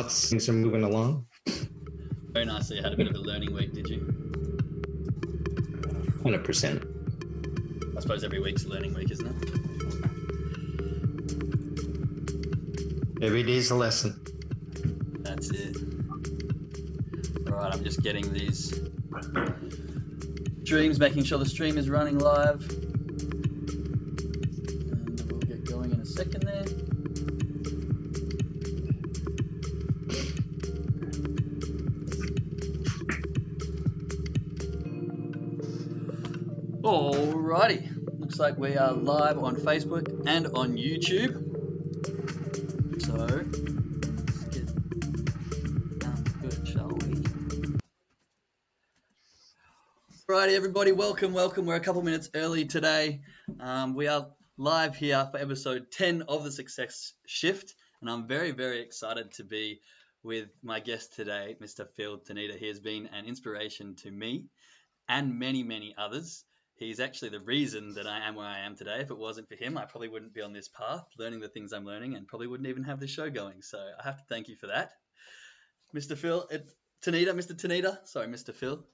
Things are moving along. Very nice. So you had a bit of a learning week, did you? 100%. I suppose every week's a learning week, isn't it? Every day's a lesson. That's it. All right, I'm just getting these streams, making sure the stream is running live. And we'll get going in a second there. Alrighty, looks like we are live on Facebook and on YouTube. So let's get good, shall we? Alrighty, everybody, welcome. We're a couple minutes early today. We are live here for episode 10 of the Success Shift, and I'm very, very excited to be with my guest today, Mr. Phil Taneda. He has been an inspiration to me and many, many others. He's actually the reason that I am where I am today. If it wasn't for him, I probably wouldn't be on this path, learning the things I'm learning, and probably wouldn't even have this show going. So I have to thank you for that. Mr. Phil, Mr. Taneda, sorry, Mr. Phil.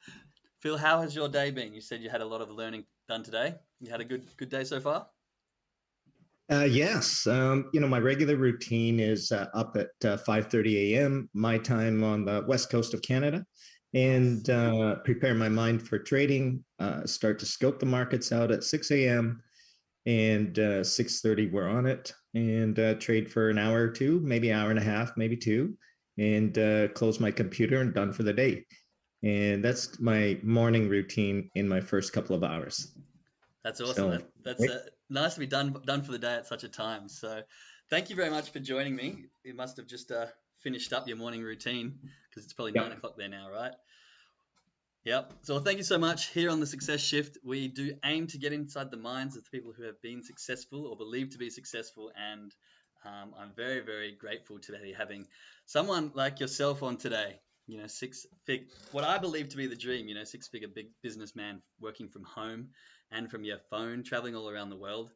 Phil, how has your day been? You said you had a lot of learning done today. You had a good day so far? Yes. My regular routine is up at 5:30 a.m. my time on the west coast of Canada, and prepare my mind for trading. Start to scope the markets out at 6 a.m. and 6:30 we're on it, and trade for an hour or two, maybe an hour and a half, maybe two, and close my computer and done for the day. And that's my morning routine in my first couple of hours. That's awesome. So, that's nice to be done for the day at such a time. So thank you very much for joining me. You must have just finished up your morning routine because it's probably 9 o'clock there now, right? Yep. So thank you so much. Here on the Success Shift, we do aim to get inside the minds of the people who have been successful or believed to be successful. And I'm very, very grateful to be having someone like yourself on today. What I believe to be the dream, six-figure big businessman working from home and from your phone, traveling all around the world.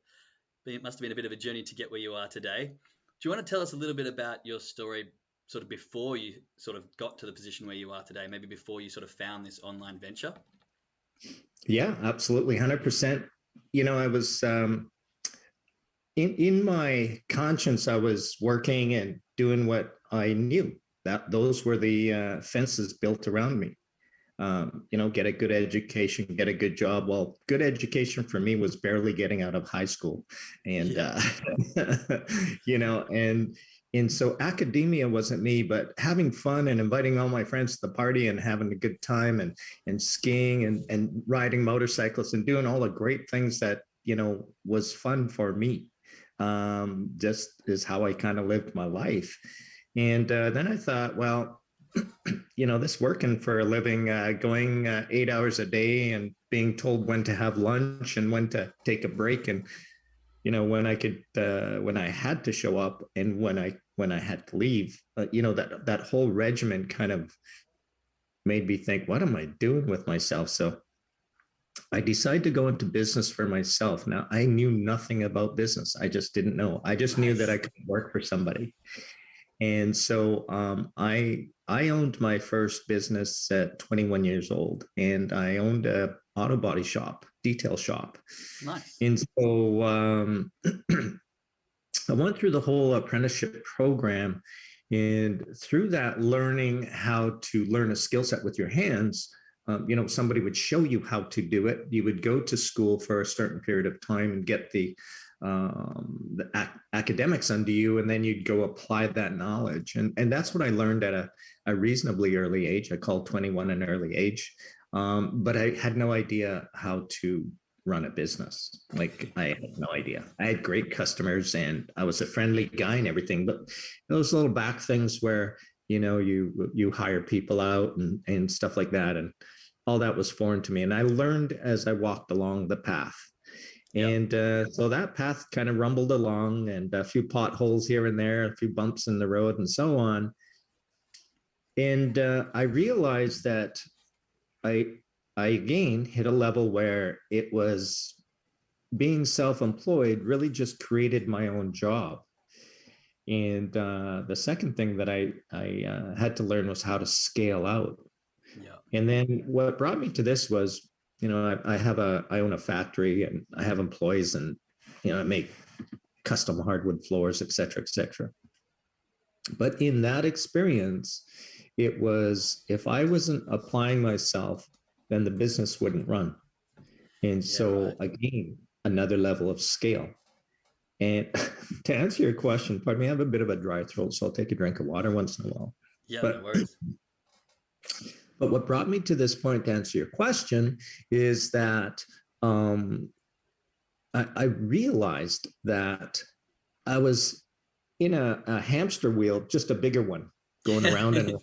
It must have been a bit of a journey to get where you are today. Do you want to tell us a little bit about your story sort of before you sort of got to the position where you are today, maybe before you sort of found this online venture? Yeah, absolutely. 100%. I was in my conscience, I was working and doing what I knew. That those were the fences built around me. Get a good education, get a good job. Well, good education for me was barely getting out of high school, and and so academia wasn't me. But having fun and inviting all my friends to the party and having a good time and skiing and riding motorcycles and doing all the great things that was fun for me. Just is how I kind of lived my life. And then I thought, well, this working for a living, going 8 hours a day and being told when to have lunch and when to take a break, and when I had to show up and when I had to leave, that whole regimen kind of made me think, what am I doing with myself? So I decided to go into business for myself. Now, I knew nothing about business. I just didn't know. I just knew that I could work for somebody. And so I owned my first business at 21 years old, and I owned a auto body shop, detail shop. Nice. And so I went through the whole apprenticeship program, and through that, learning how to learn a skill set with your hands. Somebody would show you how to do it. You would go to school for a certain period of time and get the academics under you, and then you'd go apply that knowledge. And that's what I learned at a reasonably early age. I call 21 an early age. But I had no idea how to run a business. Like, I had no idea. I had great customers and I was a friendly guy and everything, but those little back things where, you hire people out and stuff like that. And all that was foreign to me. And I learned as I walked along the path. And so that path kind of rumbled along, and a few potholes here and there, a few bumps in the road and so on. And I realized that I again hit a level where it was being self-employed really just created my own job. And the second thing that I had to learn was how to scale out. Yeah. And then what brought me to this was, I own a factory and I have employees, and I make custom hardwood floors, et cetera, et cetera. But in that experience, it was, if I wasn't applying myself, then the business wouldn't run. And Yeah, right. so again, another level of scale. And to answer your question, pardon me, I have a bit of a dry throat, so I'll take a drink of water once in a while. Yeah, no But worries. but what brought me to this point, to answer your question, is that um, I realized that I was in a hamster wheel, just a bigger one, going around and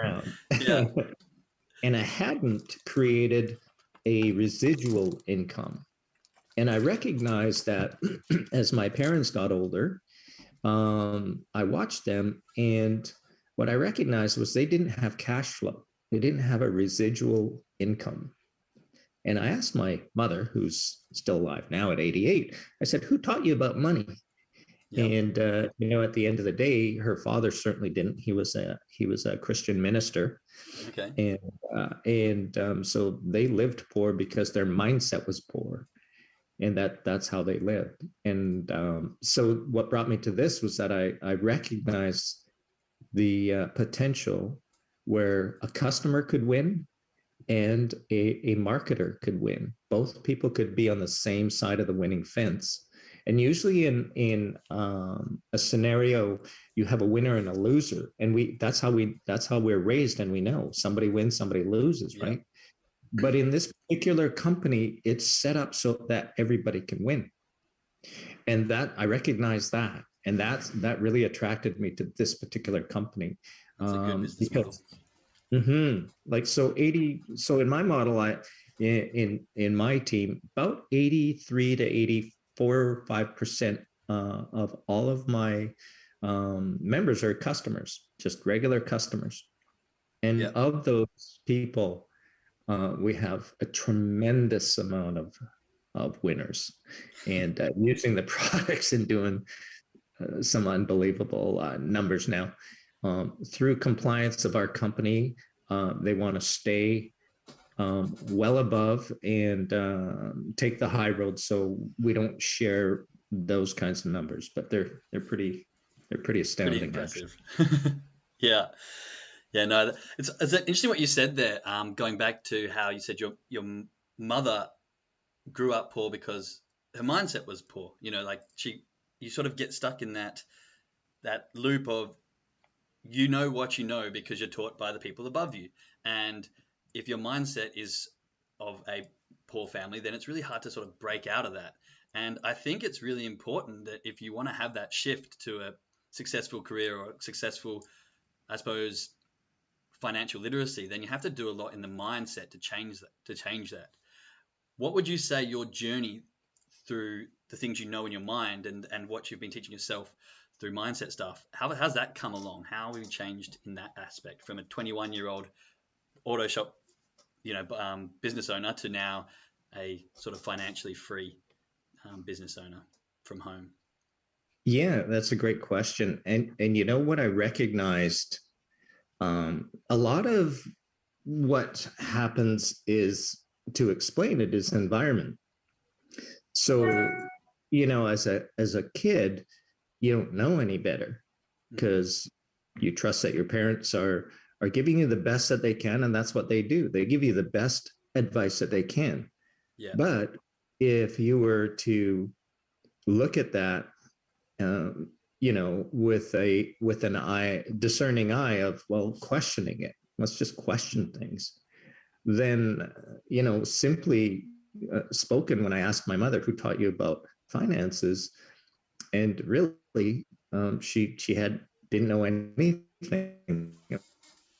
around. Yeah. And I hadn't created a residual income. And I recognized that as my parents got older, I watched them, and what I recognized was they didn't have cash flow. They didn't have a residual income. And I asked my mother, who's still alive now at 88, I said, "Who taught you about money?" Yep. And at the end of the day, her father certainly didn't. He was a Christian minister, Okay. and so they lived poor because their mindset was poor, and that's how they lived. And so what brought me to this was that I recognized the potential where a customer could win and a marketer could win. Both people could be on the same side of the winning fence. And usually in a scenario, you have a winner and a loser, and that's how we're raised, and we know somebody wins, somebody loses, Yeah. right? But in this particular company, it's set up so that everybody can win, and that I recognize that, and that really attracted me to this particular company, That's a good business model. because like so in my model, in my team, about 83 to 84 or 5% of all of my members are customers, just regular customers. And Yep. of those people, we have a tremendous amount of winners, and using the products and doing some unbelievable numbers now. Through compliance of our company, they want to stay well above and take the high road, so we don't share those kinds of numbers. But they're pretty Pretty astounding, actually. impressive. Yeah. Yeah, no, it's interesting what you said there. Going back to how you said your mother grew up poor because her mindset was poor. Like you sort of get stuck in that loop of what you know because you're taught by the people above you. And if your mindset is of a poor family, then it's really hard to sort of break out of that. And I think it's really important that if you want to have that shift to a successful career or successful, I suppose, financial literacy, then you have to do a lot in the mindset to change that. What would you say your journey through the things you know in your mind and what you've been teaching yourself through mindset stuff, how's that come along? How have you changed in that aspect from a 21-year-old auto shop, business owner to now a sort of financially free business owner from home? Yeah, that's a great question. And you know what I recognized, a lot of what happens is, to explain it, is environment. So, as a kid, you don't know any better, Mm, because you trust that your parents are giving you the best that they can, and that's what they do. They give you the best advice that they can. yeah, But if you were to look at that, with an eye, discerning eye of, well, questioning it, let's just question things, then simply spoken, when I asked my mother, "Who taught you about finances?" and really, she had didn't know anything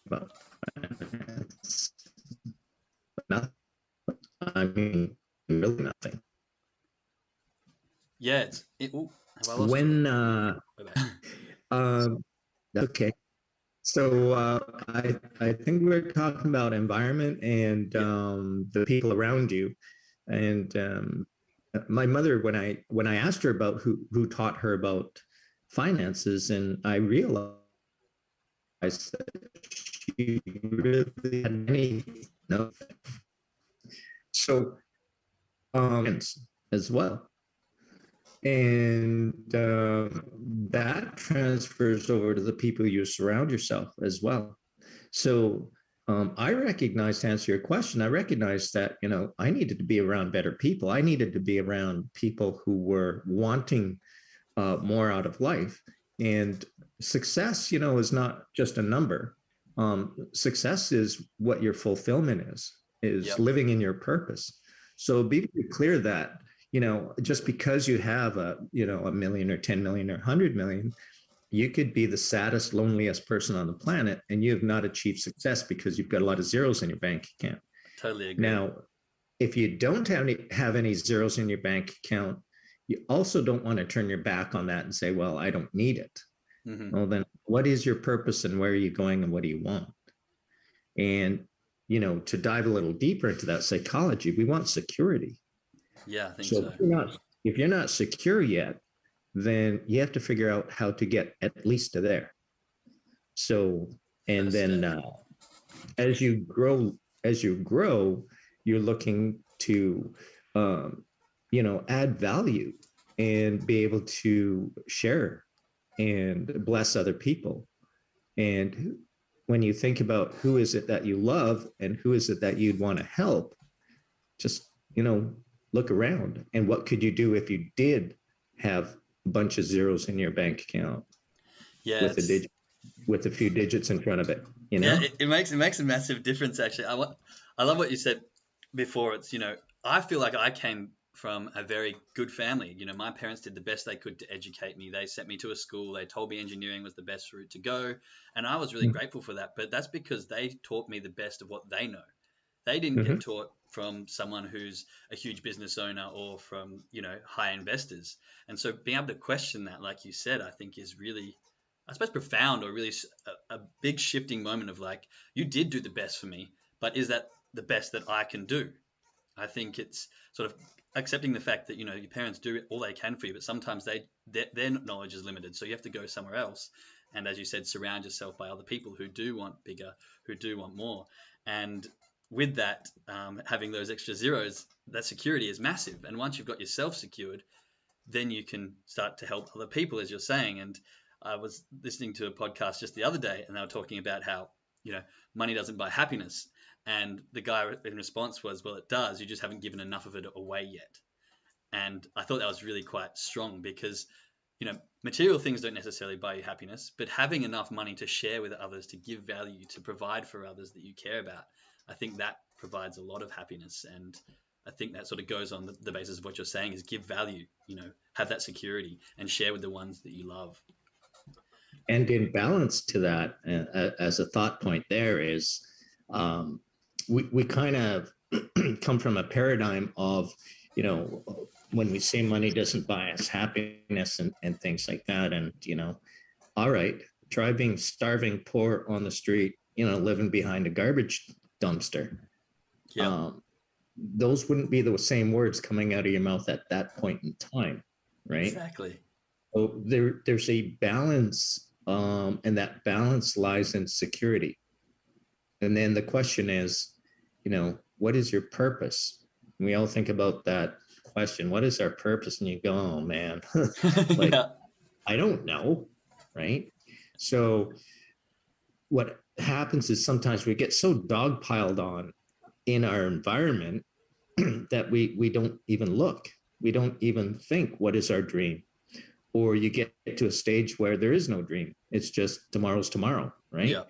about finance. Nothing. I mean, really nothing. yeah. Have I lost you? When Go back. um, okay, so I think we're talking about environment and Yeah, the people around you. And my mother, when I asked her about who taught her about finances, and I realized that she really had any no. So as well. And that transfers over to the people you surround yourself as well. So I recognize, to answer your question, I recognize that, I needed to be around better people. I needed to be around people who were wanting more out of life. And success, is not just a number. Success is what your fulfillment is Yep. living in your purpose. So be clear that, just because you have a million or 10 million or 100 million, you could be the saddest, loneliest person on the planet, and you have not achieved success because you've got a lot of zeros in your bank account. Totally agree. Now, if you don't have any zeros in your bank account, you also don't want to turn your back on that and say, well, I don't need it. Mm-hmm. Well, then what is your purpose and where are you going and what do you want? And, to dive a little deeper into that psychology, we want security. Yeah, I think So so. if you're not secure yet, then you have to figure out how to get at least to there. So, and then as you grow, you're looking to, add value and be able to share and bless other people. And when you think about who is it that you love and who is it that you'd want to help, just, look around. And what could you do if you did have a bunch of zeros in your bank account Yeah, with with a few digits in front of it, yeah, it makes a massive difference actually. I love what you said before. It's, I feel like I came from a very good family. My parents did the best they could to educate me. They sent me to a school. They told me engineering was the best route to go, and I was really grateful for that. But that's because they taught me the best of what they know. They didn't Mm-hmm. get taught from someone who's a huge business owner or from, high investors. And so being able to question that, like you said, I think is really, I suppose, profound, or really a big shifting moment of like, you did do the best for me, but is that the best that I can do? I think it's sort of accepting the fact that, your parents do all they can for you, but sometimes their knowledge is limited. So you have to go somewhere else. And as you said, surround yourself by other people who do want bigger, who do want more. And with that, having those extra zeros, that security is massive. And once you've got yourself secured, then you can start to help other people, as you're saying. And I was listening to a podcast just the other day, and they were talking about how, money doesn't buy happiness. And the guy in response was, well, it does. You just haven't given enough of it away yet. And I thought that was really quite strong because, material things don't necessarily buy you happiness, but having enough money to share with others, to give value, to provide for others that you care about, I think that provides a lot of happiness. And I think that sort of goes on the basis of what you're saying is give value, have that security and share with the ones that you love. And in balance to that, as a thought point, there is, we kind of come from a paradigm of, when we say money doesn't buy us happiness and things like that. And, all right, try being starving, poor on the street, living behind a garbage dumpster. Yeah, Those wouldn't be the same words coming out of your mouth at that point in time, right? exactly. So there's a balance, and that balance lies in security. And then the question is, what is your purpose? And we all think about that question, what is our purpose? And you go, oh man, like, Yeah, I don't know, right? So what happens is sometimes we get so dogpiled on in our environment that we don't even look. We don't even think, what is our dream? Or you get to a stage where there is no dream. It's just tomorrow's tomorrow, right? yeah,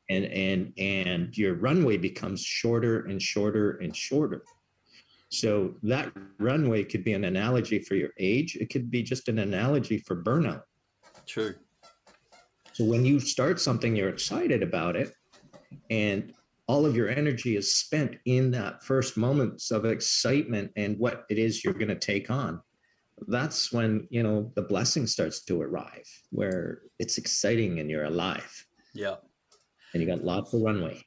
And your runway becomes shorter and shorter and shorter. So that runway could be an analogy for your age. It could be just an analogy for burnout. true. So when you start something, you're excited about it, and all of your energy is spent in that first moments of excitement and what it is you're going to take on. That's when, the blessing starts to arrive, where it's exciting and you're alive Yeah. and you got lots of runway.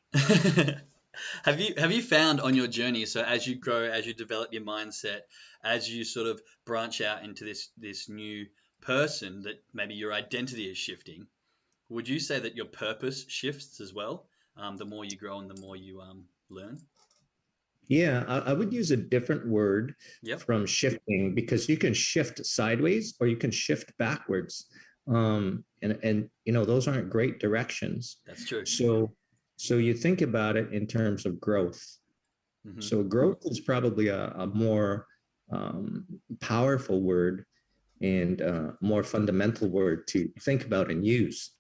Have you found on your journey, so as you grow, as you develop your mindset, as you sort of branch out into this new person that maybe your identity is shifting, would you say that your purpose shifts as well? The more you grow and the more you learn? Yeah, I would use a different word Yep, from shifting, because you can shift sideways or you can shift backwards. And those aren't great directions. that's true. So you think about it in terms of growth. Hmm. So growth is probably a more powerful word and more fundamental word to think about and use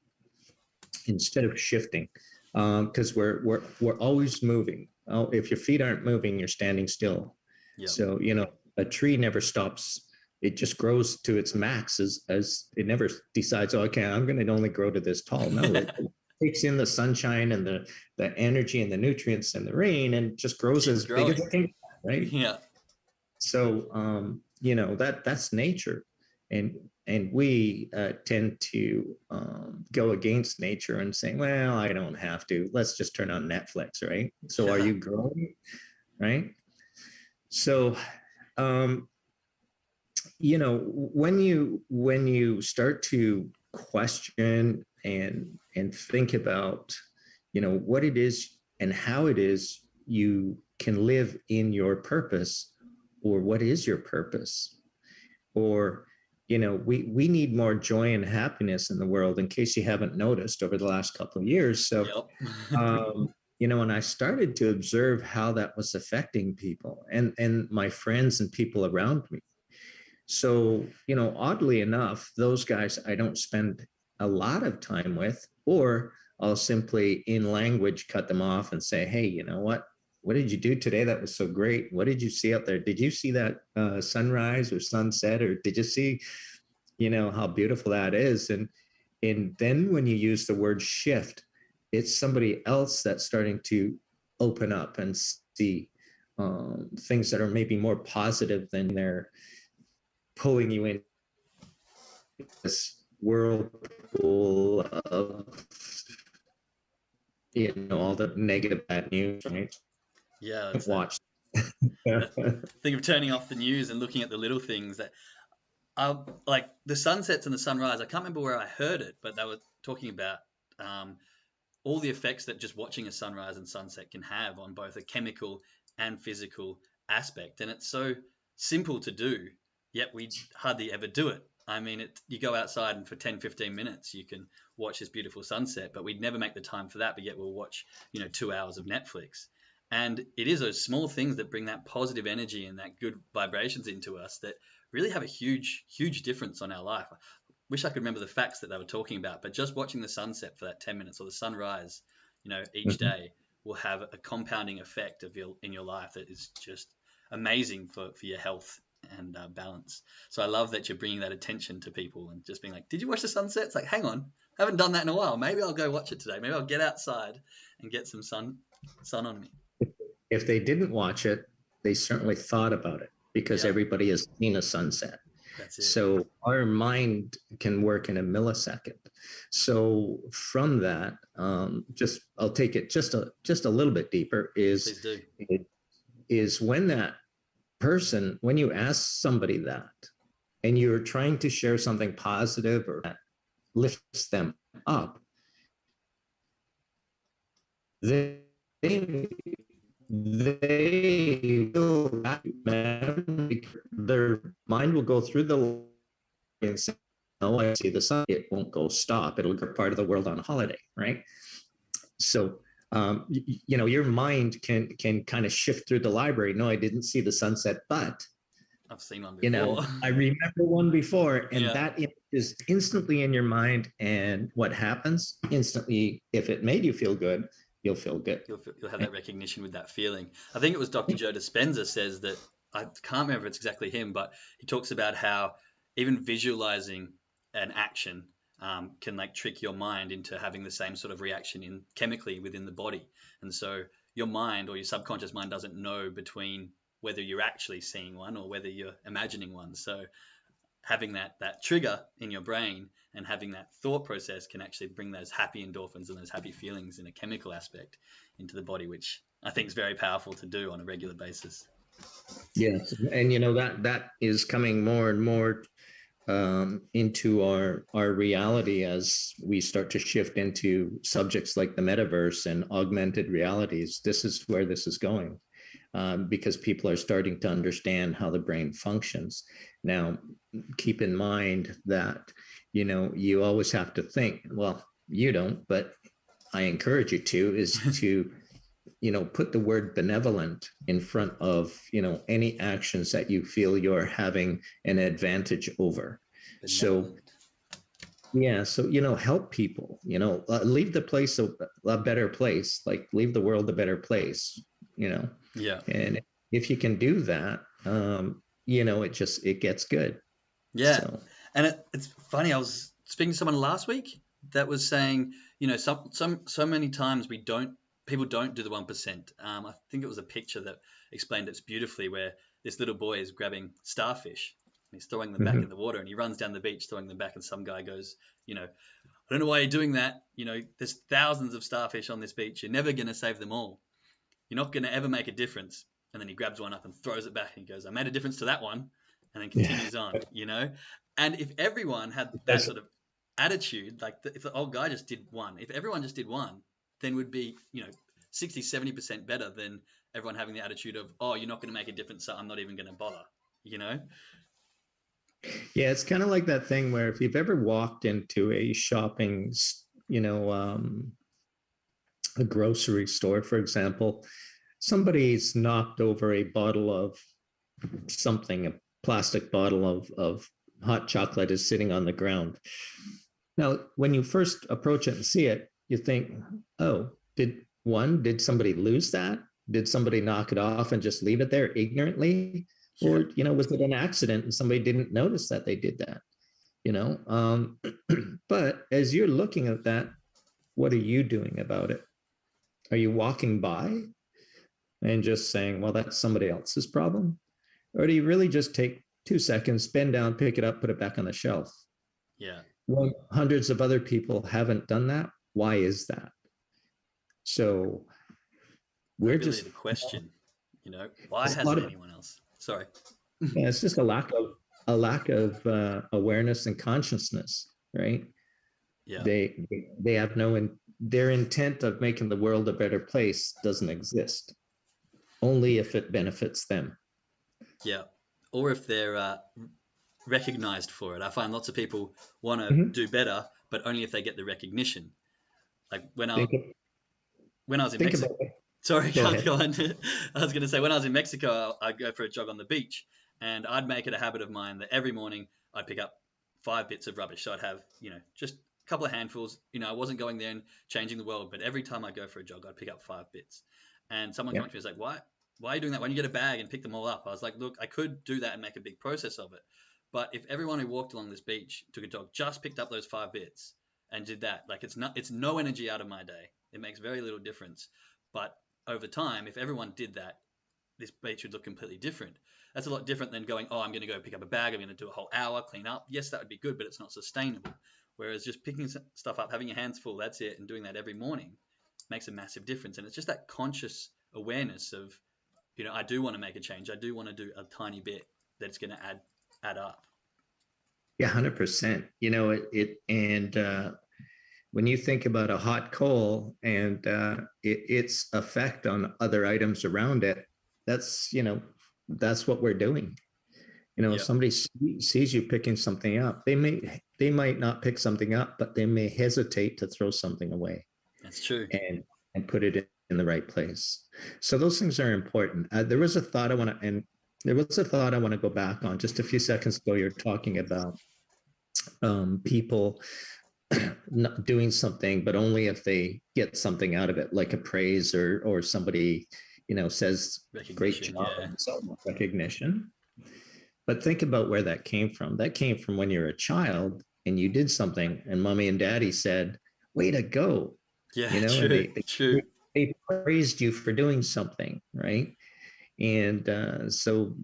instead of shifting, because we're always moving. Oh, if your feet aren't moving, you're standing still. Yep. So a tree never stops. It just grows to its max as it never decides, oh, okay, I'm going to only grow to this tall. No, it takes in the sunshine and the energy and the nutrients and the rain and just grows Keeps as big as growing. it can, right? Yeah. So that's nature, and we tend to go against nature and say, well, I don't have to. Let's just turn on Netflix, right? So are Yeah. you growing, right? So um, when you start to question and think about what it is and how it is you can live in your purpose, or what is your purpose, or we need more joy and happiness in the world, in case you haven't noticed over the last couple of years. So Yep. and I started to observe how that was affecting people and my friends and people around me. So, oddly enough, those guys I don't spend a lot of time with, or I'll simply in language cut them off and say, hey, you know what? What did you do today? That was so great. What did you see out there? Did you see that sunrise or sunset? Or did you see, how beautiful that is? And then when you use the word shift, it's somebody else that's starting to open up and see things that are maybe more positive than they're pulling you in this whirlpool of all the negative bad news, right? Yeah, I've that's it. watched. Think of turning off the news and looking at the little things that like the sunsets and the sunrise. I can't remember where I heard it, but they were talking about um, all the effects that just watching a sunrise and sunset can have on both a chemical and physical aspect. And it's so simple to do, yet we hardly ever do it. I mean, you go outside and for 10, 15 minutes, you can watch this beautiful sunset, but we'd never make the time for that. But yet we'll watch, 2 hours of Netflix. And it is those small things that bring that positive energy and that good vibrations into us that really have a huge, huge difference on our life. Wish I could remember the facts that they were talking about, but just watching the sunset for that 10 minutes or the sunrise, each day will have a compounding effect in your life that is just amazing for your health and balance. So I love that you're bringing that attention to people and just being like, did you watch the sunset? It's like, hang on, I haven't done that in a while. Maybe I'll go watch it today. Maybe I'll get outside and get some sun on me. If they didn't watch it, they certainly thought about it, because Yeah, everybody has seen a sunset. that's it. So our mind can work in a millisecond. So from that, just I'll take it just a little bit deeper. Please do. Is when when you ask somebody that, and you're trying to share something positive or that lifts them up, they they will, their mind will go through the and say, "Oh, I see the sun." It won't go stop. It'll go part of the world on holiday, right? So, your mind can kind of shift through the library. No, I didn't see the sunset, but I've seen one before. I remember one before, and Yeah. that is instantly in your mind. And what happens instantly? If it made you feel good, you'll feel good. You'll have that recognition with that feeling. I think it was Dr. Joe Dispenza says that, I can't remember if it's exactly him, but he talks about how even visualizing an action can like trick your mind into having the same sort of reaction in chemically within the body. And so your mind or your subconscious mind doesn't know between whether you're actually seeing one or whether you're imagining one. So having that trigger in your brain and having that thought process can actually bring those happy endorphins and those happy feelings in a chemical aspect into the body, which I think is very powerful to do on a regular basis. Yes, and that is coming more and more into our reality as we start to shift into subjects like the metaverse and augmented realities. This is where this is going, because people are starting to understand how the brain functions. Now, keep in mind that, you always have to think, well, you don't, but I encourage you to, is to, put the word benevolent in front of, any actions that you feel you're having an advantage over. So, Benevolent. yeah, so, help people, leave the place a better place, like leave the world a better place, Yeah. and if you can do that, it gets good. Yeah. So, And it's funny, I was speaking to someone last week that was saying, so many times people don't do the 1%. I think it was a picture that explained it beautifully where this little boy is grabbing starfish and he's throwing them back in mhm. the water and he runs down the beach throwing them back and some guy goes, I don't know why you're doing that. There's thousands of starfish on this beach. You're never going to save them all. You're not going to ever make a difference. And then he grabs one up and throws it back and he goes, I made a difference to that one. And then Yeah. continues on. And if everyone had that That's, sort of attitude, like if the old guy just did one, if everyone just did one, then we'd be, 60, 70% better than everyone having the attitude of, oh, you're not going to make a difference, so I'm not even going to bother, you know? yeah, it's kind of like that thing where if you've ever walked into a shopping, a grocery store, for example, somebody's knocked over a bottle of something, a plastic bottle of hot chocolate is sitting on the ground. Now, when you first approach it and see it, you think, oh, did somebody lose that? Did somebody knock it off and just leave it there ignorantly? Yeah. Or, was it an accident and somebody didn't notice that they did that? You know, um, but as you're looking at that, what are you doing about it? Are you walking by and just saying, well, that's somebody else's problem? Or do you really just take 2 seconds, bend down, pick it up, put it back on the shelf? Yeah. Well, hundreds of other people haven't done that. Why is that? So Not we're really just, the question, why it's a lot hasn't of, anyone else? Sorry. yeah, it's just a lack of awareness and consciousness, right? Yeah. They have their intent of making the world a better place doesn't exist. Only if it benefits them. Yeah. Or if they're recognized for it. I find lots of people want to Mm-hmm. do better, but only if they get the recognition. Like Think when I was in think about Mexico. it. Sorry, Go can't ahead. go on. I was going to say when I was in Mexico, I'd go for a jog on the beach, and I'd make it a habit of mine that every morning I'd pick up 5 bits of rubbish. So I'd have just a couple of handfuls. I wasn't going there and changing the world, but every time I go for a jog, I'd pick up 5 bits. And someone Yeah. came up to me and was like, "Why? Why are you doing that? Why don't you get a bag and pick them all up?" I was like, "Look, I could do that and make a big process of it, but if everyone who walked along this beach took a jog, just picked up those 5 bits and did that, like it's no energy out of my day. It makes very little difference. But over time, if everyone did that, this beach would look completely different. That's a lot different than going, oh, I'm going to go pick up a bag, I'm going to do a whole hour, clean up. Yes, that would be good, but it's not sustainable. Whereas just picking stuff up, having your hands full, that's it, and doing that every morning makes a massive difference. And it's just that conscious awareness of, I do want to make a change. I do want to do a tiny bit that's going to add up. Yeah, 100%. And when you think about a hot coal and its effect on other items around it, that's, that's what we're doing. If Yeah, somebody sees you picking something up, they might not pick something up, but they may hesitate to throw something away that's true. and put it in the right place. So those things are important. There was a thought I want to go back on just a few seconds ago. You're talking about people not doing something, but only if they get something out of it, like a praise or somebody, says great Recognition, job yeah. and so recognition. But think about where that came from. That came from when you're a child and you did something, and mommy and daddy said, "Way to go!" Yeah, And true, true. they praised you for doing something, right? And so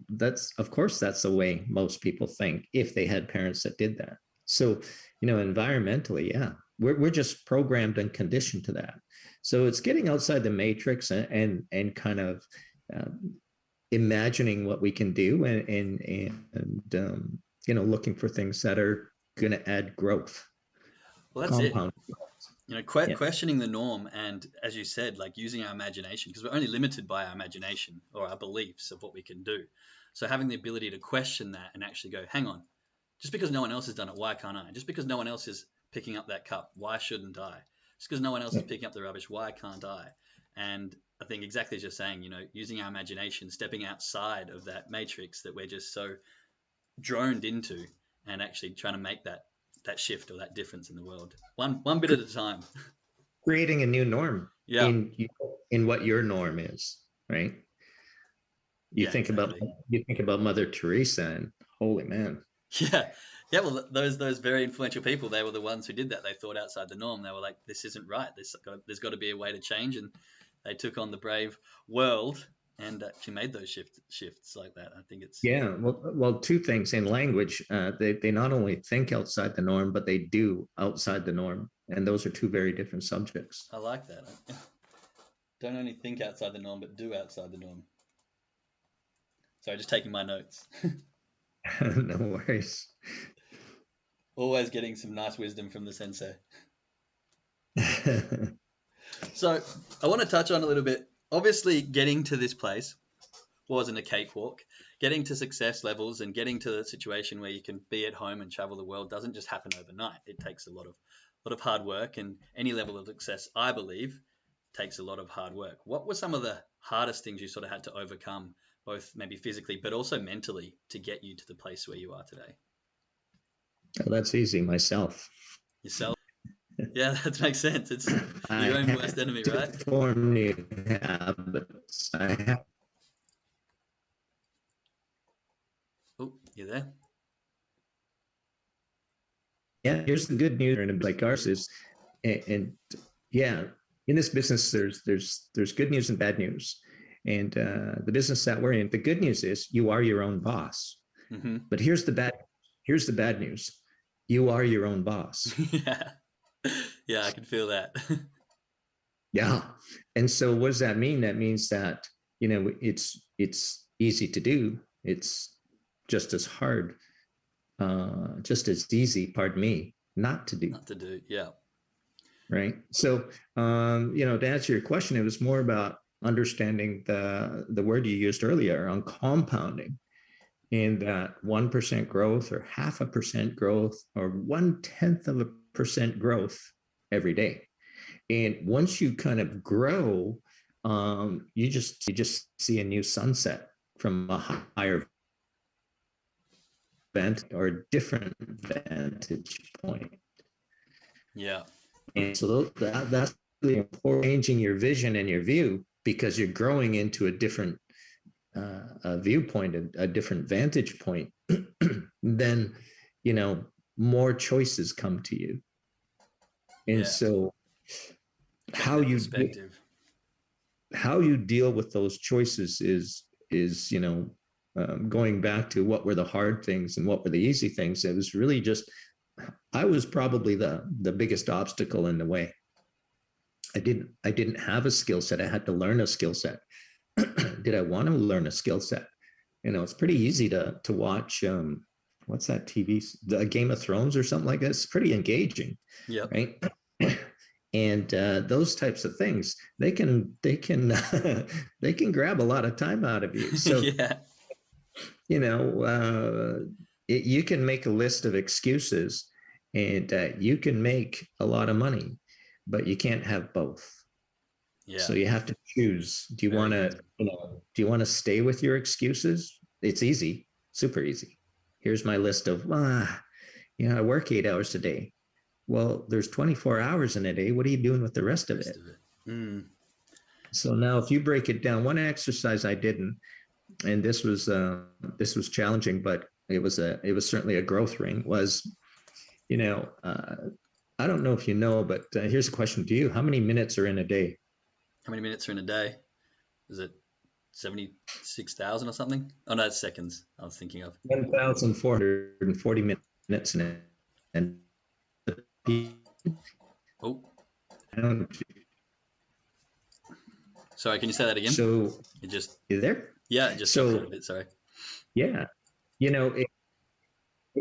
of course, that's the way most people think if they had parents that did that. So, environmentally, yeah, we're just programmed and conditioned to that. So it's getting outside the matrix and kind of uh, imagining what we can do and looking for things that are going to add growth, Well, that's it. compound. Yeah. Questioning the norm, and as you said, like using our imagination, because we're only limited by our imagination or our beliefs of what we can do. So having the ability to question that and actually go, hang on, just because no one else has done it, why can't I? Just because no one else is picking up that cup, why shouldn't I? Just because no one else is picking up the rubbish, why can't I? And I think exactly as you're saying, using our imagination, stepping outside of that matrix that we're just so droned into, and actually trying to make that shift or that difference in the world, one bit at a time. Creating a new norm Yeah. in what your norm is, right? You Yeah, think exactly. about Mother Teresa, and holy man. Yeah. Yeah, well, those very influential people, they were the ones who did that. They thought outside the norm. They were like, this isn't right. There's got to be a way to change. And they took on the brave world and actually made those shifts like that. I think it's... Yeah, well, two things in language. They not only think outside the norm, but they do outside the norm. And those are two very different subjects. I like that. Don't only think outside the norm, but do outside the norm. Sorry, just taking my notes. No worries. Always getting some nice wisdom from the sensei. So I want to touch on a little bit. Obviously, getting to this place wasn't a cakewalk. Getting to success levels and getting to the situation where you can be at home and travel the world doesn't just happen overnight. It takes a lot of hard work, and any level of success, I believe, takes a lot of hard work. What were some of the hardest things you sort of had to overcome, both maybe physically but also mentally, to get you to the place where you are today? Oh, that's easy. Myself. Yourself? Yeah, that makes sense. It's your own worst enemy, right? Form new habits. Oh, you there? Yeah, here's the good news, and like ours is, and yeah, in this business, there's good news and bad news, and the business that we're in, the good news is you are your own boss, but here's the bad news, you are your own boss. Yeah, I can feel that. Yeah, and so what does that mean? That means that it's easy to do. It's just as hard, just as easy, pardon me, not to do. Not to do, yeah. Right. So, to answer your question, it was more about understanding the word you used earlier on compounding, in that 1% growth or 0.5% growth or 0.1% growth every day. And once you kind of grow, you just see a new sunset from a higher vantage or a different vantage point. Yeah. And so that's really important, changing your vision and your view, because you're growing into a different viewpoint, a different vantage point. Then, more choices come to you. And so how you deal with those choices is going back to what were the hard things and what were the easy things. It was really just, I was probably the biggest obstacle in the way. I didn't have a skill set. I had to learn a skill set. Did I want to learn a skill set? It's pretty easy to watch. What's that TV? The Game of Thrones or something like that. It's pretty engaging. Yeah. Right. And those types of things, they can they can grab a lot of time out of you. So yeah. You can make a list of excuses, and you can make a lot of money, but you can't have both. Yeah. So you have to choose. Do you want to stay with your excuses? It's easy, super easy. Here's my list of, I work 8 hours a day. Well, there's 24 hours in a day. What are you doing with the rest of it? So now if you break it down, one exercise I didn't, and this was challenging, but it was certainly a growth ring, was, I don't know if you know, but here's a question to you. How many minutes are in a day? How many minutes are in a day? Is it 76,000 or something? Oh, no, it's seconds I was thinking of. 1,440 minutes in and oh. Sorry, can you say that again? So you there? Yeah, it just so a little bit, sorry. Yeah.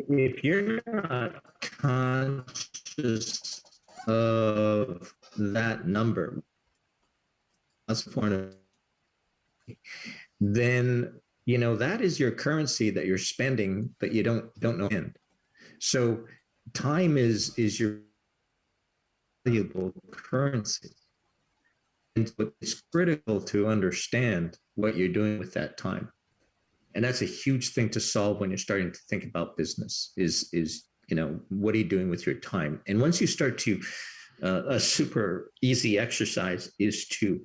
if you're not conscious of that number, that's point, then that is your currency that you're spending, but you don't know end. So time is your valuable currency. And it's critical to understand what you're doing with that time. And that's a huge thing to solve when you're starting to think about business is what are you doing with your time? And once you start to, a super easy exercise is to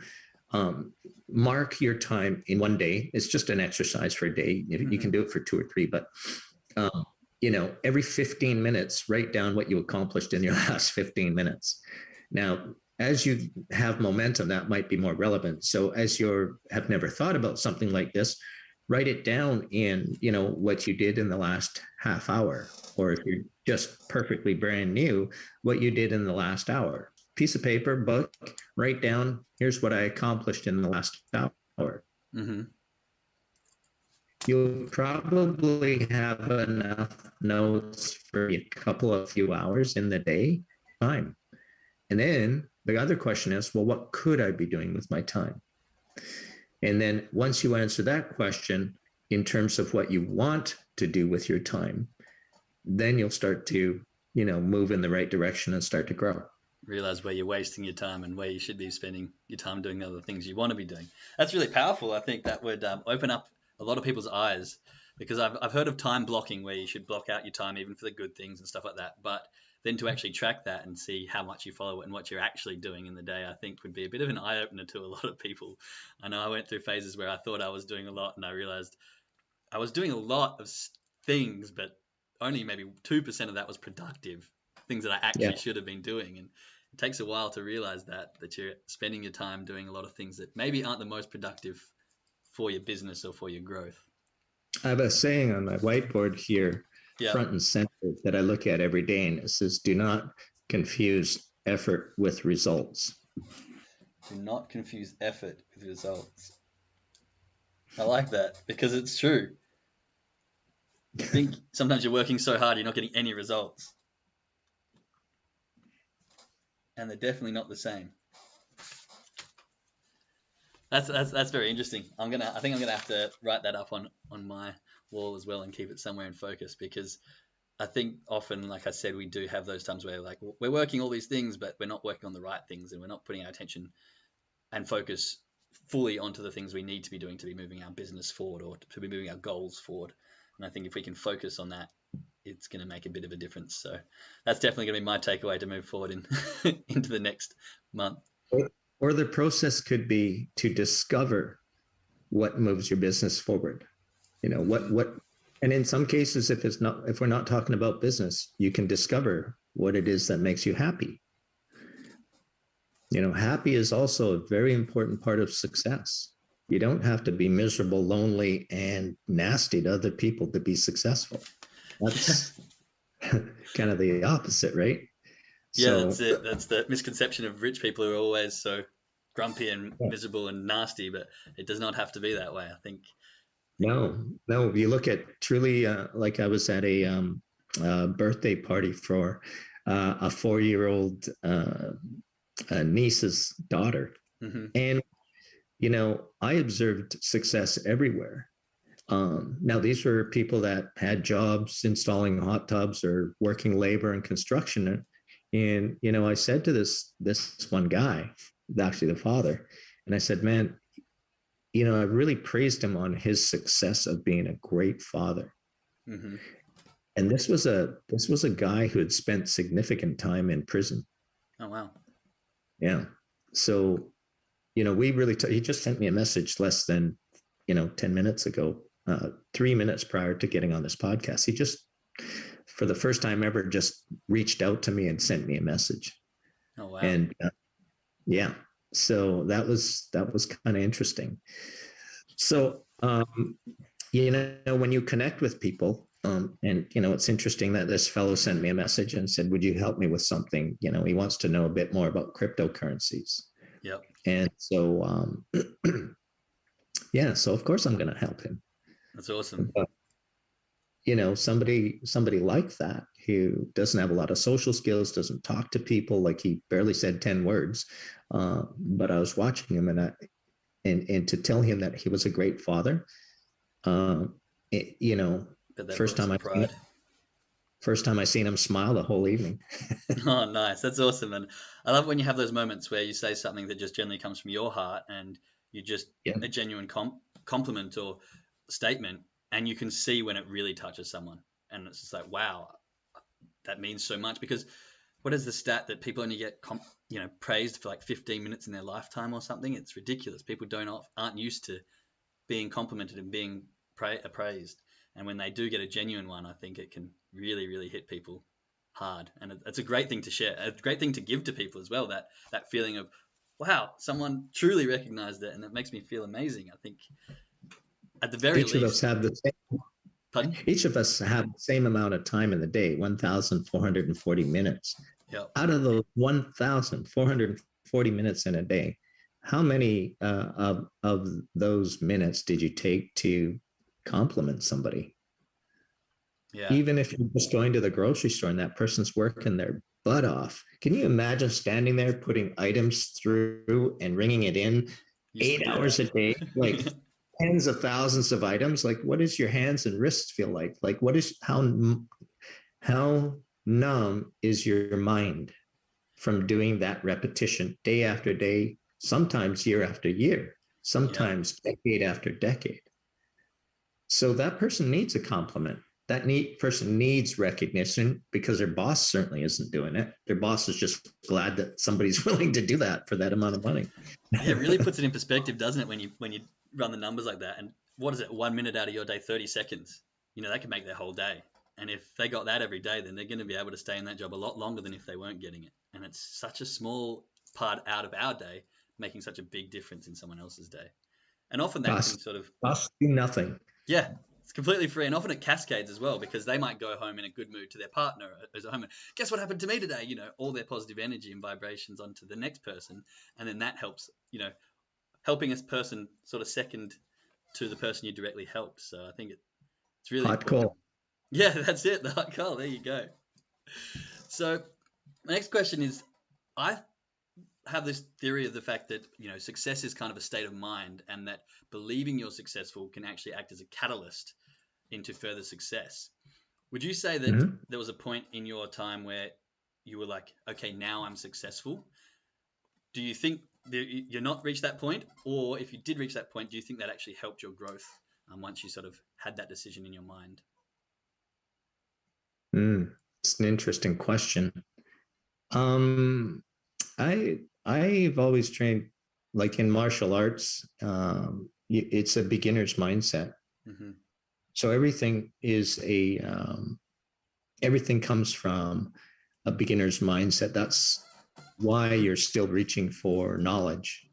mark your time in one day. It's just an exercise for a day. You can do it for 2 or 3, but every 15 minutes, write down what you accomplished in your last 15 minutes. Now, as you have momentum, that might be more relevant. So as you have never thought about something like this, write it down in, what you did in the last half hour, or if you're just perfectly brand new, what you did in the last hour. Piece of paper, book, write down, here's what I accomplished in the last hour. Mm-hmm. You'll probably have enough notes for a few hours in the day time. And then the other question is, well, what could I be doing with my time? And then once you answer that question in terms of what you want to do with your time, then you'll start to, move in the right direction and start to grow. Realize where you're wasting your time and where you should be spending your time doing other things you want to be doing. That's really powerful. I think that would open up a lot of people's eyes, because I've heard of time blocking, where you should block out your time even for the good things and stuff like that. But then to actually track that and see how much you follow it and what you're actually doing in the day, I think would be a bit of an eye opener to a lot of people. I know I went through phases where I thought I was doing a lot, and I realized I was doing a lot of things, but only maybe 2% of that was productive, things that I actually should have been doing. And it takes a while to realize that you're spending your time doing a lot of things that maybe aren't the most productive for your business or for your growth. I have a saying on my whiteboard here, front and center, that I look at every day, and it says, do not confuse effort with results. Do not confuse effort with results. I like that, because it's true. You think sometimes you're working so hard, you're not getting any results. And they're definitely not the same. That's very interesting. I think I'm gonna have to write that up on my wall as well and keep it somewhere in focus, because I think often, like I said, we do have those times where like we're working all these things, but we're not working on the right things, and we're not putting our attention and focus fully onto the things we need to be doing to be moving our business forward or to be moving our goals forward. And I think if we can focus on that, it's going to make a bit of a difference. So that's definitely going to be my takeaway to move forward into the next month. Or the process could be to discover what moves your business forward. And in some cases, if we're not talking about business, you can discover what it is that makes you happy. Happy is also a very important part of success. You don't have to be miserable, lonely, and nasty to other people to be successful. That's kind of the opposite, right? Yeah, that's it. That's the misconception of rich people who are always so grumpy and miserable and nasty, but it does not have to be that way, I think. No. You look at truly, like I was at a birthday party for a 4-year-old niece's daughter. Mm-hmm. And, I observed success everywhere. Now, these were people that had jobs installing hot tubs or working labor and construction. And, I said to this one guy, actually the father, and I said, man, I really praised him on his success of being a great father. Mm-hmm. And this was a guy who had spent significant time in prison. Oh, wow. Yeah. So, we really, he just sent me a message less than, 10 minutes ago, 3 minutes prior to getting on this podcast. He just, for the first time ever, just reached out to me and sent me a message. Oh, wow. And so that was kind of interesting. So, when you connect with people, and, it's interesting that this fellow sent me a message and said, would you help me with something? He wants to know a bit more about cryptocurrencies. Yep. And so, so of course I'm going to help him. That's awesome. somebody like that who doesn't have a lot of social skills, doesn't talk to people, like he barely said 10 words. But I was watching him, and to tell him that he was a great father, uh, it, you know, But that first brought time some I seen pride. first time I seen him smile the whole evening. Oh, nice. That's awesome. And I love when you have those moments where you say something that just generally comes from your heart and you just Yeah. a genuine compliment or statement, and you can see when it really touches someone. And it's just like, wow, that means so much. Because what is the stat that people only get praised for like 15 minutes in their lifetime or something? It's ridiculous. People aren't used to being complimented and being appraised. And when they do get a genuine one, I think it can really, really hit people hard. And it's a great thing to share, a great thing to give to people as well. That feeling of, wow, someone truly recognized it, and it makes me feel amazing. I think at the very Each of us least, have the same, pardon? each of us have the same amount of time in the day, 1,440 minutes. Yep. Out of those 1,440 minutes in a day, how many of those minutes did you take to compliment somebody? Yeah. Even if you're just going to the grocery store and that person's working their butt off, can you imagine standing there putting items through and ringing it in Used to eight do hours a day, like that. tens of thousands of items? Like, what does your hands and wrists feel like? Like, what is how numb is your mind from doing that repetition day after day, sometimes year after year, Yep. sometimes decade after decade? So that person needs a compliment. Person needs recognition because their boss certainly isn't doing it. Their boss is just glad that somebody's willing to do that for that amount of money. Yeah, it really puts it in perspective, doesn't it, when you run the numbers like that? And what is it, 1 minute out of your day, 30 seconds? That could make their whole day. And if they got that every day, then they're going to be able to stay in that job a lot longer than if they weren't getting it. And it's such a small part out of our day, making such a big difference in someone else's day. And often that can Cost sort of, cost you nothing. yeah, it's completely free. And often it cascades as well, because they might go home in a good mood to their partner who's at home. And guess what happened to me today? All their positive energy and vibrations onto the next person. And then that helps, helping a person sort of second to the person you directly helped. So I think it's really Hot important. coal. Yeah, that's it. The hot call. There you go. So my next question is, I have this theory of the fact that success is kind of a state of mind, and that believing you're successful can actually act as a catalyst into further success. Would you say that Mm-hmm. there was a point in your time where you were like, okay, now I'm successful? Do you think you're not reached that point, or if you did reach that point, do you think that actually helped your growth once you sort of had that decision in your mind? It's an interesting question. Um, I've always trained like in martial arts. It's a beginner's mindset. Hmm. So everything comes from a beginner's mindset. That's why you're still reaching for knowledge.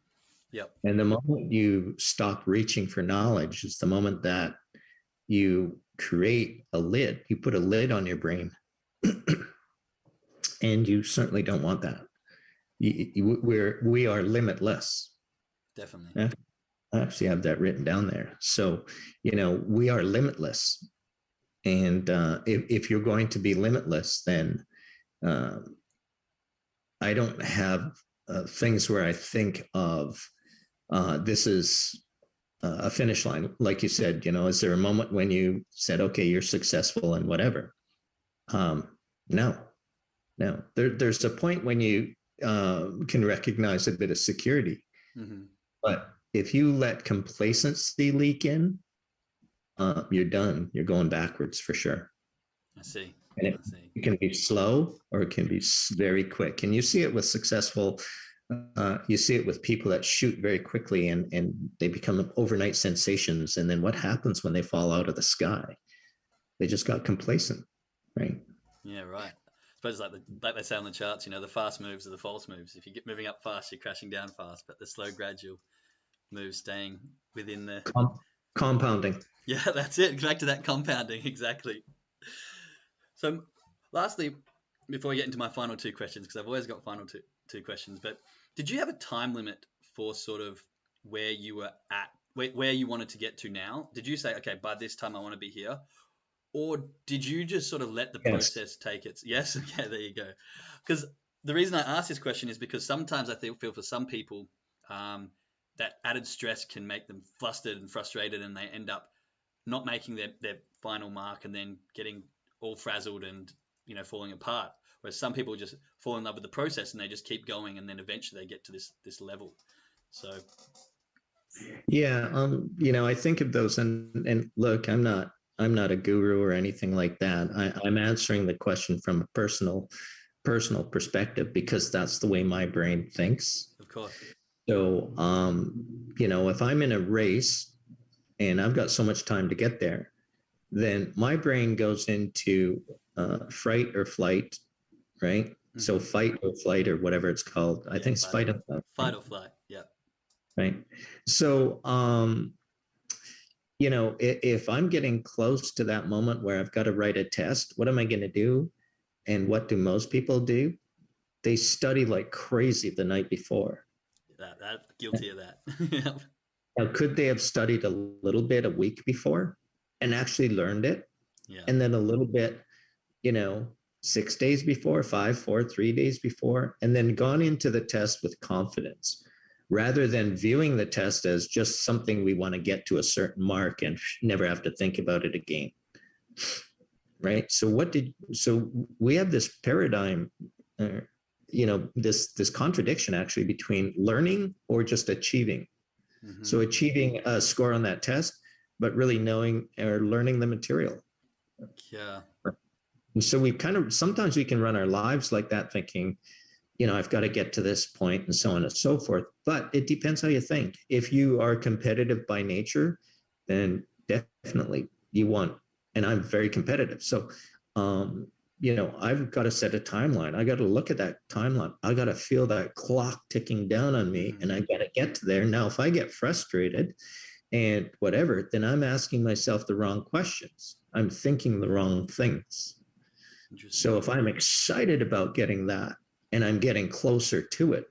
Yep. And the moment you stop reaching for knowledge is the moment that you create a lid. You put a lid on your brain, and you certainly don't want that. We are limitless. Definitely. I actually have that written down there. So, we are limitless. And if you're going to be limitless, then uh, I don't have things where I think of this is a finish line. Like you said, is there a moment when you said, okay, you're successful and whatever? No, no. There's a point when you can recognize a bit of security. Hmm. But if you let complacency leak in, you're done. You're going backwards for sure. I see. And I see. it can be slow or it can be very quick. And you see it with you see it with people that shoot very quickly, and they become overnight sensations. And then what happens when they fall out of the sky? They just got complacent, right? Yeah, right. I suppose like they say on the charts, the fast moves are the false moves. If you get moving up fast, you're crashing down fast. But the slow, gradual moves, staying within the Compounding. yeah, that's it. Back to that compounding, exactly. So, lastly, before we get into my final two questions, because I've always got final two questions, but did you have a time limit for sort of where you were at, where you wanted to get to now? Did you say, okay, by this time I want to be here? or did you just sort of let the Yes. process take its? Yes, okay, there you go. Because the reason I ask this question is because sometimes I feel for some people um, that added stress can make them flustered and frustrated, and they end up not making their final mark and then getting all frazzled and falling apart. Whereas some people just fall in love with the process and they just keep going, and then eventually they get to this level. So Yeah, I think of those, and look, I'm not a guru or anything like that. I'm answering the question from a personal perspective because that's the way my brain thinks. of course, So, if I'm in a race and I've got so much time to get there, then my brain goes into fright or flight, right? So mm-hmm. fight or flight or whatever it's called. I Yeah, think it's fight or flight, fight or flight. Yeah, right? So, if I'm getting close to that moment where I've got to write a test, what am I going to do? And what do most people do? They study like crazy the night before. that guilty of that. Yeah, Now, could they have studied a little bit a week before and actually learned it? yeah, And then a little bit, you know, 6 days before, 5, 4, 3 days before, and then gone into the test with confidence rather than viewing the test as just something we want to get to a certain mark and never have to think about it again. Right. So we have this paradigm, this contradiction actually between learning or just achieving. mm-hmm. So achieving a score on that test, but really knowing or learning the material. Yeah, And so we kind of sometimes we can run our lives like that, thinking, I've got to get to this point and so on and so forth. But it depends how you think. If you are competitive by nature, then definitely you want. And I'm very competitive. So, I've got to set a timeline. I got to look at that timeline. I got to feel that clock ticking down on me, mm-hmm. and I got to get to there. Now, if I get frustrated and whatever, then I'm asking myself the wrong questions. I'm thinking the wrong things. Interesting. So if I'm excited about getting that and I'm getting closer to it,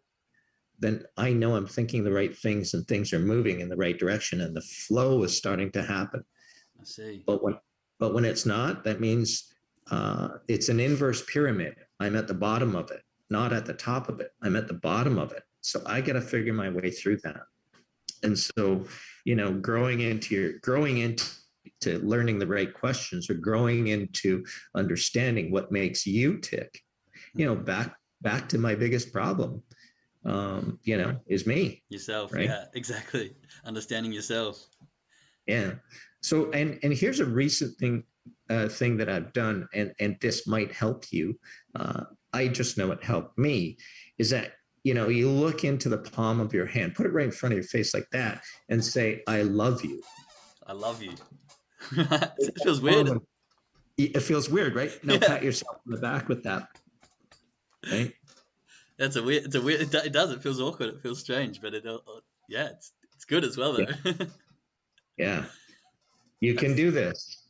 then I know I'm thinking the right things and things are moving in the right direction and the flow is starting to happen. I see. But when it's not, that means it's an inverse pyramid. I'm at the bottom of it, not at the top of it. I'm at the bottom of it. So I got to figure my way through that. And so, growing into learning the right questions or growing into understanding what makes you tick, Mm-hmm. back to my biggest problem, is me, Yourself, right? yeah, exactly. Understanding yourself. Yeah. So, and here's a recent thing that I've done, and this might help you. I just know it helped me. Is that you look into the palm of your hand, put it right in front of your face like that, and say, "I love you." I love you. It feels weird. It feels weird, right? Now Yeah, pat yourself on the back with that, right? that's a weird. It's a weird. It does. It feels awkward. It feels strange, but yeah, it's good as well Yeah, though. yeah. You can That's. do this.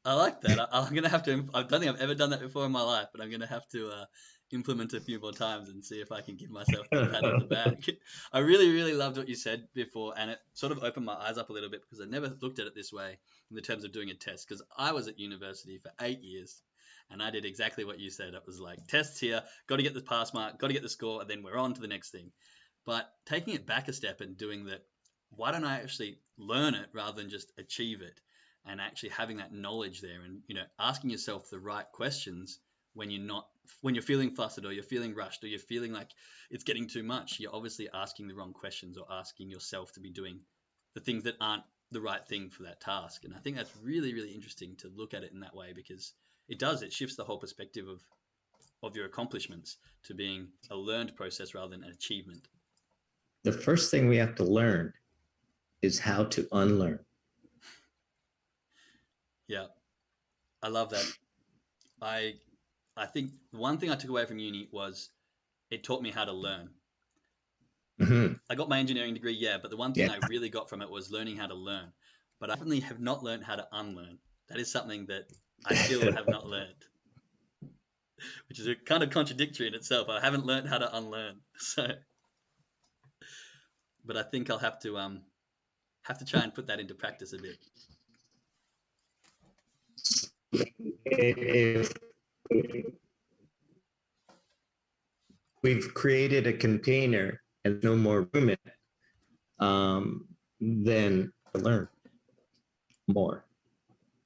I like that. I'm gonna have to. I don't think I've ever done that before in my life, but I'm gonna have to implement a few more times and see if I can give myself that pat on the back. I really, really loved what you said before, and it sort of opened my eyes up a little bit because I never looked at it this way in the terms of doing a test. Because I was at university for 8 years, and I did exactly what you said. It was like tests here, got to get the pass mark, got to get the score, and then we're on to the next thing. But taking it back a step and doing that, why don't I actually learn it rather than just achieve it? And actually having that knowledge there and asking yourself the right questions when you're feeling flustered or you're feeling rushed or you're feeling like it's getting too much, you're obviously asking the wrong questions or asking yourself to be doing the things that aren't the right thing for that task. And I think that's really, really interesting to look at it in that way because it shifts the whole perspective of your accomplishments to being a learned process rather than an achievement. The first thing we have to learn is how to unlearn. Yeah, I love that. I I think the one thing I took away from uni was it taught me how to learn. Mm-hmm. I got my engineering degree, yeah, but the one thing Yeah. I really got from it was learning how to learn. But I definitely have not learned how to unlearn. That is something that I still have not learned, which is a kind of contradictory in itself. I haven't learned how to unlearn. So, but I think I'll have to try and put that into practice a bit. if we've created a container and no more room in it, then learn more.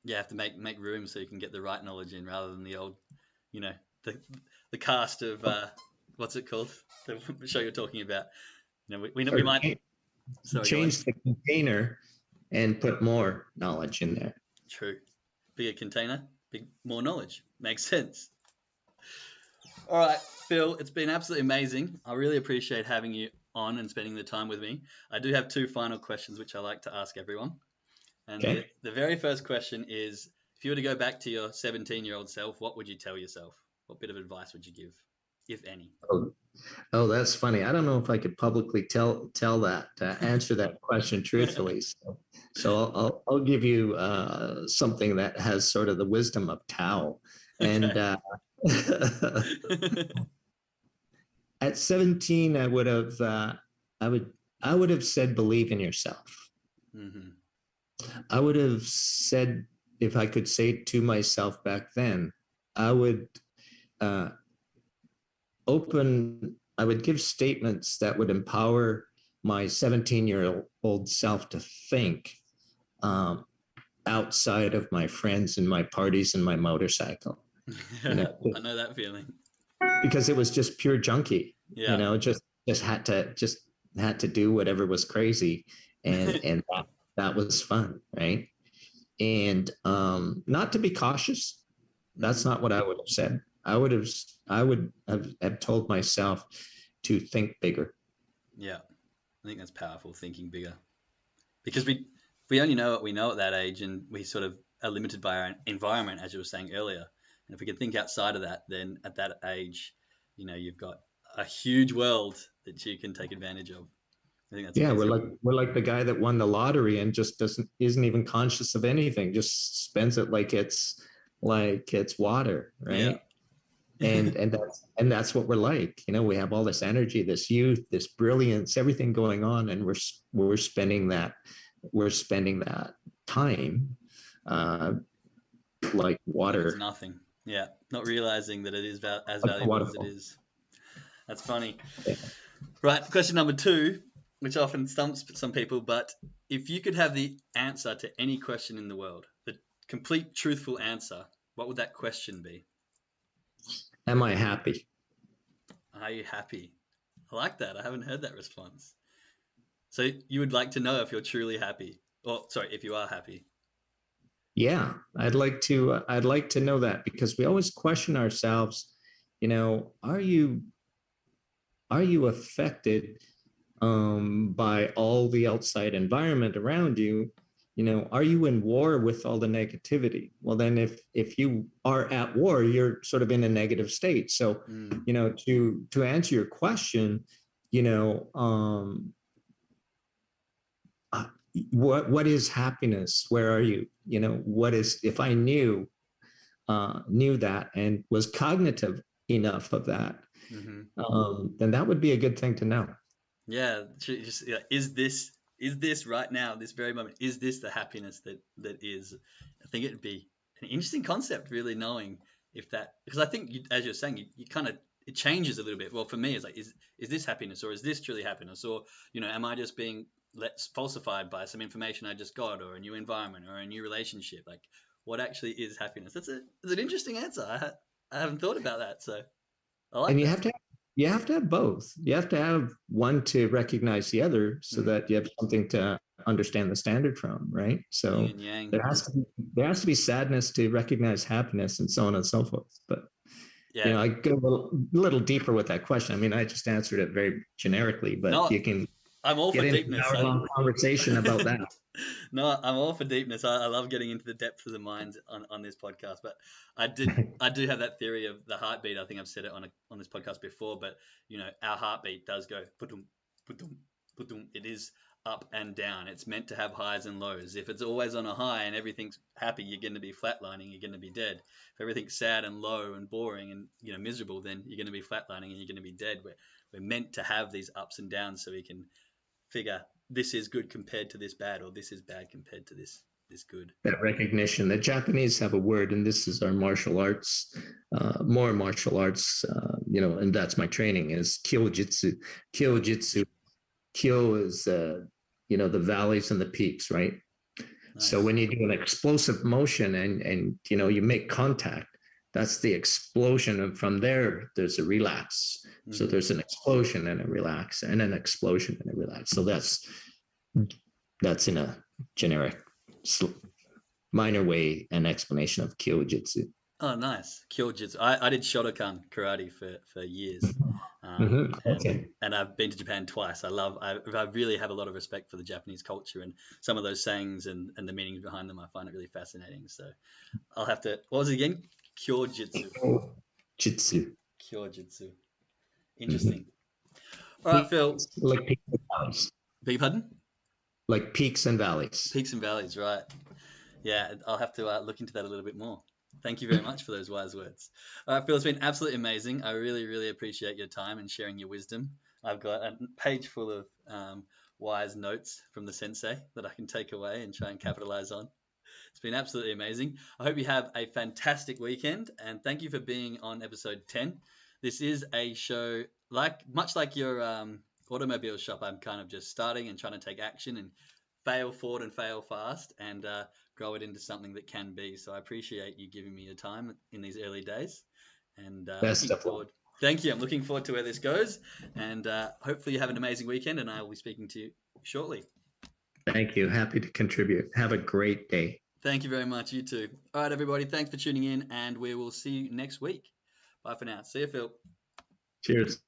You have to make room so you can get the right knowledge in, rather than the old, you know, the cast of what's it called? The show you're talking about. We might. Sorry, go on. Change the container and put more knowledge in there. True. Bigger container, more knowledge. Makes sense. All right, Phil, it's been absolutely amazing. I really appreciate having you on and spending the time with me. I do have two final questions which I like to ask everyone. And Okay. the very first question is, if you were to go back to your 17-year-old self, what would you tell yourself? What bit of advice would you give, if any? Oh, that's funny. I don't know if I could publicly tell that answer that question truthfully. So I'll give you something that has sort of the wisdom of Tao. And at 17, I would have said believe in yourself. Mm-hmm. I would have said, if I could say to myself back then, I would I would give statements that would empower my 17-year-old self to think outside of my friends and my parties and my motorcycle. I know that feeling. Because it was just pure junkie. Yeah. Just had to do whatever was crazy, and that was fun, right? And not to be cautious. That's not what I would have said. I would have told myself to think bigger. Yeah, I think that's powerful, thinking bigger, because we only know what we know at that age, and we sort of are limited by our environment, as you were saying earlier. And if we can think outside of that, then at that age, you've got a huge world that you can take advantage of. I think that's amazing. We're like the guy that won the lottery and just isn't even conscious of anything, just spends it like it's water, right? Yeah. And that's what we're like. We have all this energy, this youth, this brilliance, everything going on, and we're spending that time like water. Like it's nothing. Yeah, not realizing that it is as Like valuable as it is. That's funny. Yeah. Right, question number 2, which often stumps some people, but if you could have the answer to any question in the world, the complete truthful answer, what would that question be? Am I happy? Are you happy? I like that. I haven't heard that response. So you would like to know if you're truly happy, or sorry, if you are happy. Yeah, I'd like to know that, because we always question ourselves, are you affected by all the outside environment around you? Are you in war with all the negativity? Well, then if you are at war, you're sort of in a negative state. So, to answer your question, what is happiness? Where are you? What is, if I knew that and was cognitive enough of that, then that would be a good thing to know. Yeah, just is this right now, this very moment, is this the happiness that is? I think it'd be an interesting concept, really knowing if that, because I think as you're saying, you kind of, it changes a little bit. Well, for me, it's like, is this happiness, or is this truly happiness, or am I just being falsified by some information I just got, or a new environment, or a new relationship? Like, what actually is happiness? That's an interesting answer. I haven't thought about that, so I like and that. you have to have both. You have to have one to recognize the other, so that you have something to understand the standard from, right? So Yin and yang. there has to be sadness to recognize happiness, and so on and so forth. But yeah, I go a little deeper with that question. I mean, I just answered it very generically, but you can I'm all get for into deepness. an hour-long conversation about that. No, I'm all for deepness. I love getting into the depth of the mind on this podcast. But I do have that theory of the heartbeat. I think I've said it on this podcast before. But our heartbeat does go put-dum, put-dum, put-dum. It is up and down. It's meant to have highs and lows. If it's always on a high and everything's happy, you're going to be flatlining. You're going to be dead. If everything's sad and low and boring and miserable, then you're going to be flatlining and you're going to be dead. We're meant to have these ups and downs so we can figure this is good compared to this bad, or this is bad compared to this. is good. That recognition. The Japanese have a word, and this is our martial arts, more martial arts, and that's my training is kyojitsu. Kyojitsu. Kyo is, the valleys and the peaks, right? Nice. So when you do an explosive motion and you make contact, that's the explosion, and from there there's a relapse. Mm-hmm. So there's an explosion and a relax, and an explosion and a relax. So that's in a generic, minor way an explanation of kyojitsu. Oh, nice. Kyojitsu. I did Shotokan karate for years. Okay. And I've been to Japan twice. I really have a lot of respect for the Japanese culture and some of those sayings and the meanings behind them. I find it really fascinating. So I'll have to, what was it again? Kyojitsu. Kyojitsu. Interesting. All right, Phil. Like peaks and valleys. Beg your pardon? Like peaks and valleys. Peaks and valleys, right. Yeah, I'll have to look into that a little bit more. Thank you very much for those wise words. All right, Phil, it's been absolutely amazing. I really, really appreciate your time and sharing your wisdom. I've got a page full of wise notes from the sensei that I can take away and try and capitalize on. It's been absolutely amazing. I hope you have a fantastic weekend, and thank you for being on episode 10. This is a show much like your automobile shop. I'm kind of just starting and trying to take action and fail forward and fail fast and grow it into something that can be. So I appreciate you giving me your time in these early days. And best of luck. Thank you. I'm looking forward to where this goes. And hopefully you have an amazing weekend, and I will be speaking to you shortly. Thank you. Happy to contribute. Have a great day. Thank you very much. You too. All right, everybody. Thanks for tuning in, and we will see you next week. Bye for now. See you, Phil. Cheers.